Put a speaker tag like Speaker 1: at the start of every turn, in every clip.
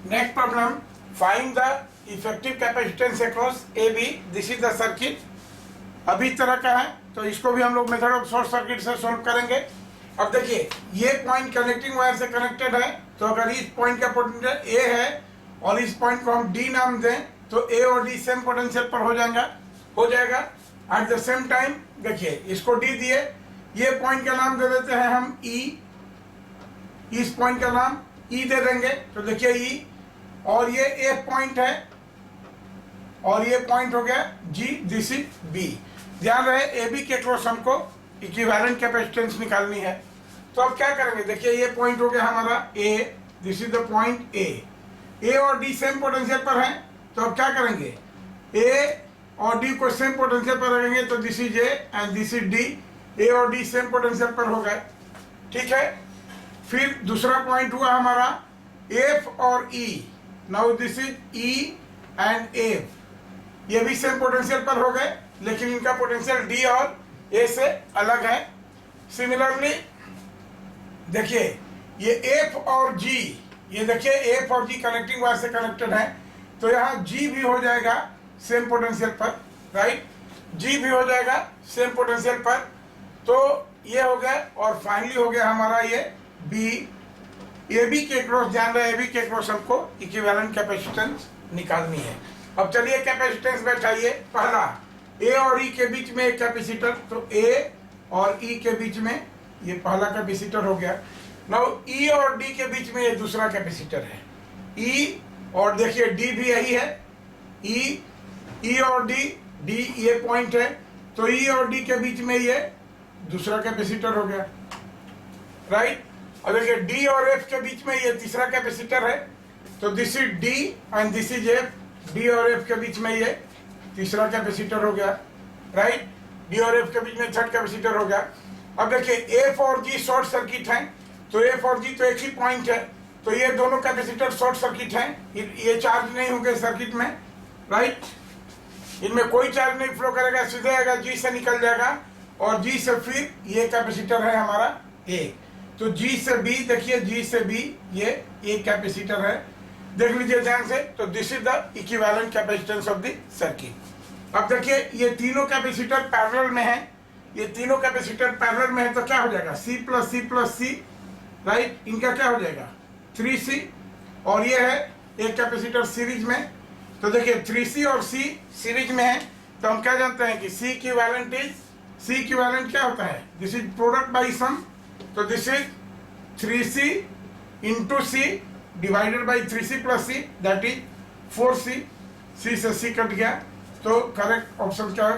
Speaker 1: Next problem, find the effective capacitance across AB. This is the circuit. अभी इस तरह का है, तो इसको भी हम लोग मेथड ऑफ शॉर्ट सर्किट से सॉल्व करेंगे। अब देखिए, ये पॉइंट कनेक्टिंग वायर से कनेक्टेड है, तो अगर इस पॉइंट का पोटेंशियल A है और इस पॉइंट को हम D नाम दें, तो A और D सेम पोटेंशियल पर हो जाएगा। एट द सेम टाइम देखिए, इसको D दिए, ये पॉइंट का नाम दे देते हैं हम E, इस पॉइंट का नाम E दे देंगे, तो देखिए E, और ये F पॉइंट है और ये पॉइंट हो गया G, दिस इज B। ध्यान रहे, ए बी के क्रॉस हमको इक्विवेलेंट कैपेसिटेंस निकालनी है। तो अब क्या करेंगे, देखिए ये पॉइंट हो गया हमारा A, this is the point A और D सेम पोटेंशियल पर है, तो अब क्या करेंगे, A और D को सेम पोटेंशियल पर रखेंगे, तो this is A and this is D। A और D सेम पोटेंशियल पर हो गए, ठीक है। फिर दूसरा पॉइंट हुआ हमारा F और E, now this is E and F, ये भी सेम पोटेंशियल पर हो गए, लेकिन इनका पोटेंशियल D और A से अलग है। सिमिलरली देखिए, ये F और G, ये देखिए F और G कनेक्टिंग वायर से कनेक्टेड है, तो यहाँ G भी हो जाएगा सेम पोटेंशियल पर, राइट, G भी हो जाएगा सेम पोटेंशियल पर। तो ये हो गया, और फाइनली हो गया हमारा ये B। AB के क्रॉस, ध्यान रहे AB के क्रॉस हमको इक्विवेलेंट कैपेसिटेंस निकालनी है। अब चलिए कैपेसिटेंस बैठाइए। पहला, A और E के बीच में एक कैपेसिटर, तो A और E के बीच में ये पहला कैपेसिटर हो गया। नाउ E और D के बीच में ये दूसरा कैपेसिटर है, E, और देखिए D भी यही है, E और D ये पॉइंट है, तो E और D के बीच में ये दूसरा कैपेसिटर हो गया, राइट। और देखिए D और F के बीच में ये तीसरा कैपेसिटर है, तो this is D and this is F। D और F के बीच में ये तीसरा कैपेसिटर हो गया, राइट। D और F के बीच में थर्ड कैपेसिटर हो गया। अब देखिए F और G शॉर्ट सर्किट हैं, तो F और G तो एक ही पॉइंट है, तो ये दोनों कैपेसिटर शॉर्ट सर्किट हैं, ये चार्ज नहीं होंगे सर्किट में, राइट। इनमें कोई चार्ज नहीं फ्लो करेगा, सीधे आएगा G से निकल जाएगा, और G से फिर ये कैपेसिटर है हमारा A। तो G से B, देखिए G से B ये एक कैपेसिटर है, देख लीजिए ध्यान से। तो this is the equivalent capacitance of the circuit. अब देखिए, ये तीनों कैपेसिटर पैरेलल में है, ये तीनों कैपेसिटर पैरेलल में है, तो क्या हो जाएगा, C प्लस C, राइट। इनका क्या हो जाएगा 3C, और ये है एक कैपेसिटर सीरीज में, तो देखिए 3C और C सीरीज में है, तो हम क्या जानते हैं कि C इक्विवेलेंट क्या होता है, this is product by some, तो this is 3C into C divided by 3C plus C, that is 4C। C से C कट गया, तो करेक्ट ऑप्शन क्या,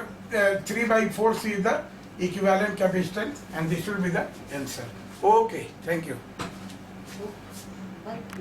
Speaker 1: 3/4C is the equivalent capacitance and this will be the answer. Okay, thank you.